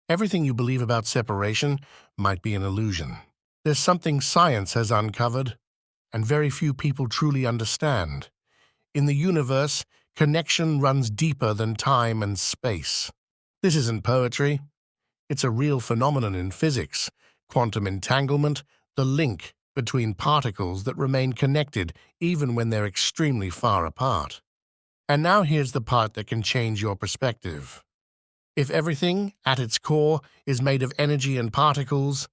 Everything you believe about separation might be an illusion. There's something science has uncovered, and very few people truly understand. In the universe, connection runs deeper than time and space. This isn't poetry. It's a real phenomenon in physics, quantum entanglement, the link between particles that remain connected even when they're extremely far apart. And now here's the part that can change your perspective. If everything, at its core, is made of energy and particles,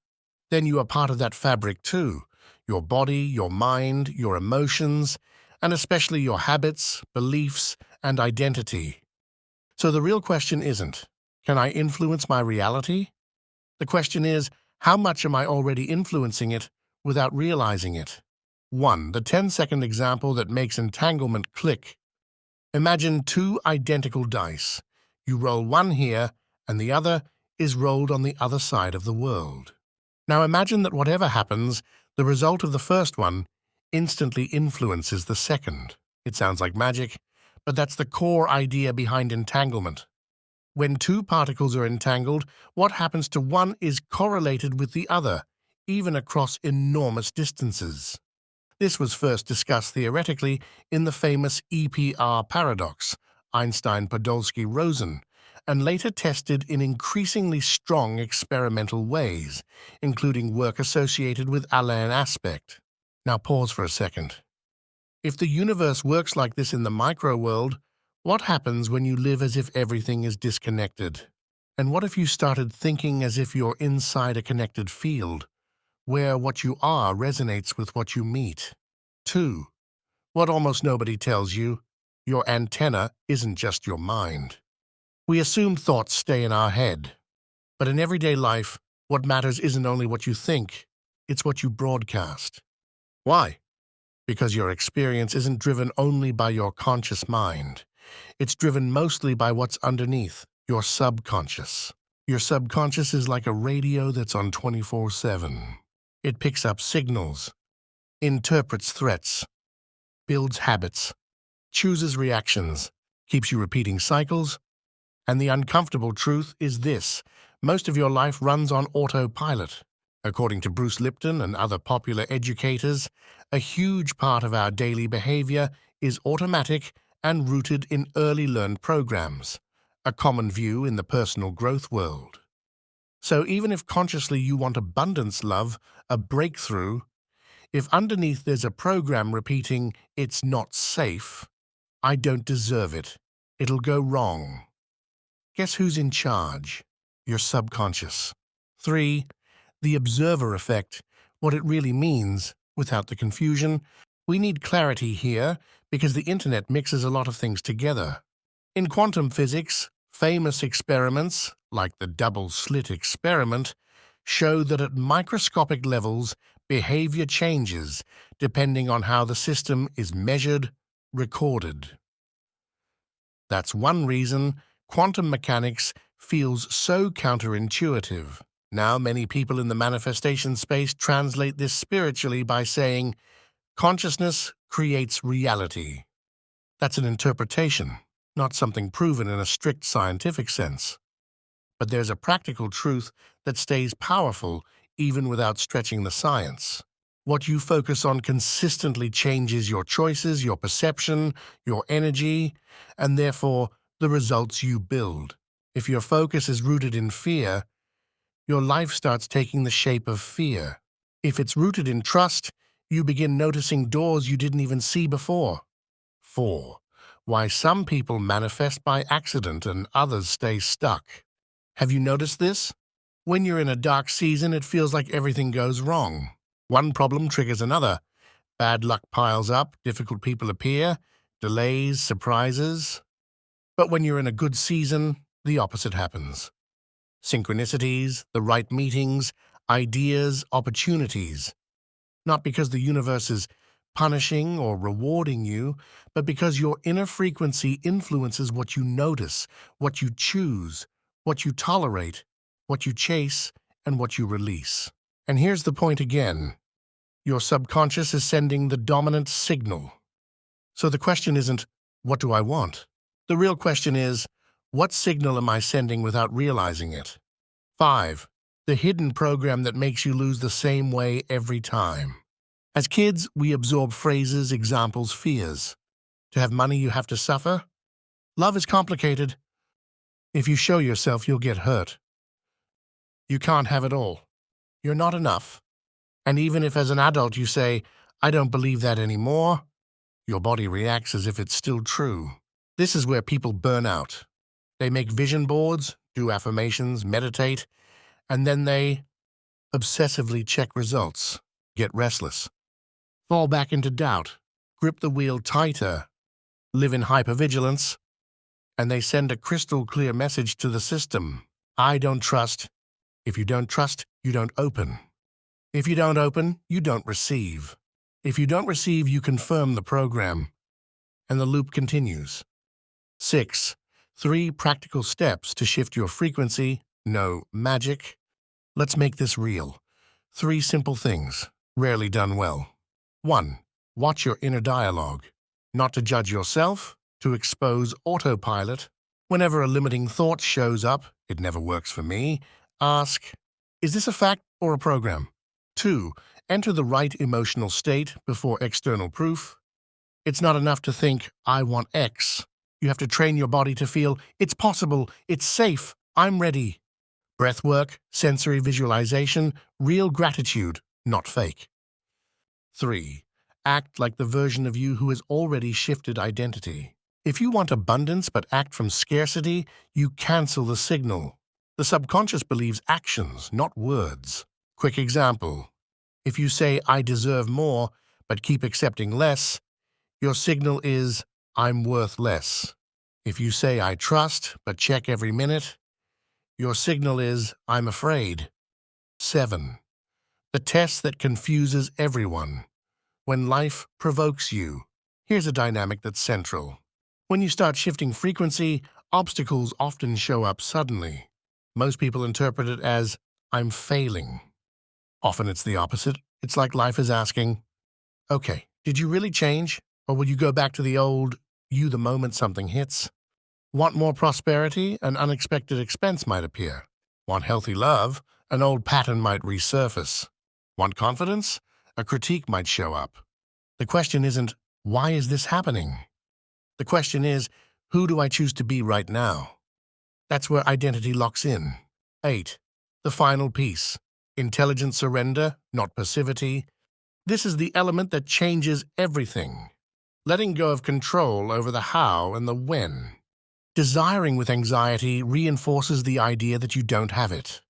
then you are part of that fabric too. Your body, your mind, your emotions, and especially your habits, beliefs, and identity. So the real question isn't, can I influence my reality? The question is, how much am I already influencing it without realizing it? 1. The 10-second example that makes entanglement click. Imagine two identical dice. You roll one here, and the other is rolled on the other side of the world. Now imagine that whatever happens, the result of the first one instantly influences the second. It sounds like magic, but that's the core idea behind entanglement. When two particles are entangled, what happens to one is correlated with the other, even across enormous distances. This was first discussed theoretically in the famous EPR paradox, Einstein-Podolsky-Rosen, and later tested in increasingly strong experimental ways, including work associated with Alain Aspect. Now pause for a second. If the universe works like this in the micro-world, what happens when you live as if everything is disconnected? And what if you started thinking as if you're inside a connected field, where what you are resonates with what you meet? 2. What almost nobody tells you, your antenna isn't just your mind. We assume thoughts stay in our head. But in everyday life, what matters isn't only what you think, it's what you broadcast. Why? Because your experience isn't driven only by your conscious mind. It's driven mostly by what's underneath, your subconscious. Your subconscious is like a radio that's on 24/7. It picks up signals, interprets threats, builds habits, chooses reactions, keeps you repeating cycles. And the uncomfortable truth is this: most of your life runs on autopilot. According to Bruce Lipton and other popular educators, a huge part of our daily behavior is automatic and rooted in early learned programs, a common view in the personal growth world. So even if consciously you want abundance love, a breakthrough, if underneath there's a program repeating, "It's not safe," "I don't deserve it," "It'll go wrong," guess who's in charge? Your subconscious. 3. The observer effect, what it really means, without the confusion. We need clarity here because the internet mixes a lot of things together. In quantum physics, famous experiments, like the double-slit experiment, show that at microscopic levels, behavior changes depending on how the system is measured, recorded. That's one reason quantum mechanics feels so counterintuitive. Now many people in the manifestation space translate this spiritually by saying, consciousness creates reality. That's an interpretation, not something proven in a strict scientific sense. But there's a practical truth that stays powerful even without stretching the science. What you focus on consistently changes your choices, your perception, your energy, and therefore the results you build. If your focus is rooted in fear, your life starts taking the shape of fear. If it's rooted in trust, you begin noticing doors you didn't even see before. 4. Why some people manifest by accident and others stay stuck. Have you noticed this? When you're in a dark season, it feels like everything goes wrong. One problem triggers another. Bad luck piles up, difficult people appear, delays, surprises. But when you're in a good season, the opposite happens. Synchronicities, the right meetings, ideas, opportunities. Not because the universe is punishing or rewarding you, but because your inner frequency influences what you notice, what you choose, what you tolerate, what you chase, and what you release. And here's the point again. Your subconscious is sending the dominant signal. So the question isn't, what do I want? The real question is, what signal am I sending without realizing it? 5. The hidden program that makes you lose the same way every time. As kids, we absorb phrases, examples, fears. To have money, you have to suffer. Love is complicated. If you show yourself, you'll get hurt. You can't have it all. You're not enough. And even if as an adult you say, I don't believe that anymore, your body reacts as if it's still true. This is where people burn out. They make vision boards, do affirmations, meditate, and then they obsessively check results, get restless, fall back into doubt, grip the wheel tighter, live in hypervigilance, and they send a crystal clear message to the system. I don't trust. If you don't trust, you don't open. If you don't open, you don't receive. If you don't receive, you confirm the program, and the loop continues. 6. 3 practical steps to shift your frequency. No magic. Let's make this real. 3 simple things, rarely done well. 1. Watch your inner dialogue. Not to judge yourself, to expose autopilot. Whenever a limiting thought shows up, it never works for me, ask, is this a fact or a program? 2. Enter the right emotional state before external proof. It's not enough to think, I want X. You have to train your body to feel, it's possible, it's safe, I'm ready. Breathwork, sensory visualization, real gratitude, not fake. 3. Act like the version of you who has already shifted identity. If you want abundance but act from scarcity, you cancel the signal. The subconscious believes actions, not words. Quick example. If you say, I deserve more, but keep accepting less, your signal is, I'm worth less. If you say, I trust, but check every minute, your signal is, I'm afraid. 7. The test that confuses everyone. When life provokes you, here's a dynamic that's central. When you start shifting frequency, obstacles often show up suddenly. Most people interpret it as, I'm failing. Often it's the opposite. It's like life is asking, okay, did you really change? Or will you go back to the old, you the moment something hits? Want more prosperity? An unexpected expense might appear. Want healthy love? An old pattern might resurface. Want confidence? A critique might show up. The question isn't, why is this happening? The question is, who do I choose to be right now? That's where identity locks in. 8. The final piece. Intelligent surrender, not passivity. This is the element that changes everything. Letting go of control over the how and the when. Desiring with anxiety reinforces the idea that you don't have it.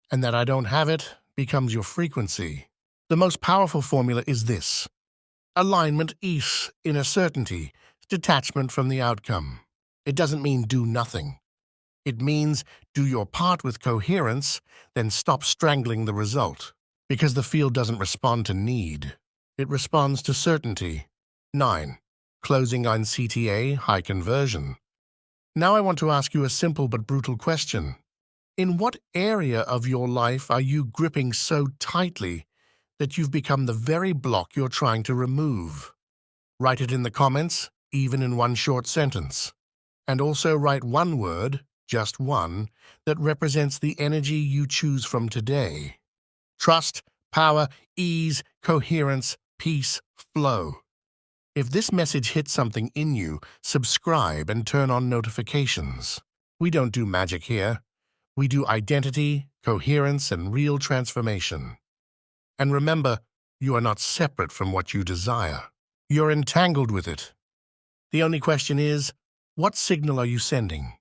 And that I don't have it becomes your frequency. The most powerful formula is this. Alignment is inner certainty, detachment from the outcome. It doesn't mean do nothing. It means do your part with coherence, then stop strangling the result. Because the field doesn't respond to need. It responds to certainty. 9. Closing on CTA, high conversion. Now I want to ask you a simple but brutal question. In what area of your life are you gripping so tightly that you've become the very block you're trying to remove? Write it in the comments, even in one short sentence. And also write one word, just one, that represents the energy you choose from today. Trust, power, ease, coherence, peace, flow. If this message hits something in you, subscribe and turn on notifications. We don't do magic here. We do identity, coherence, and real transformation. And remember, you are not separate from what you desire. You're entangled with it. The only question is, what signal are you sending?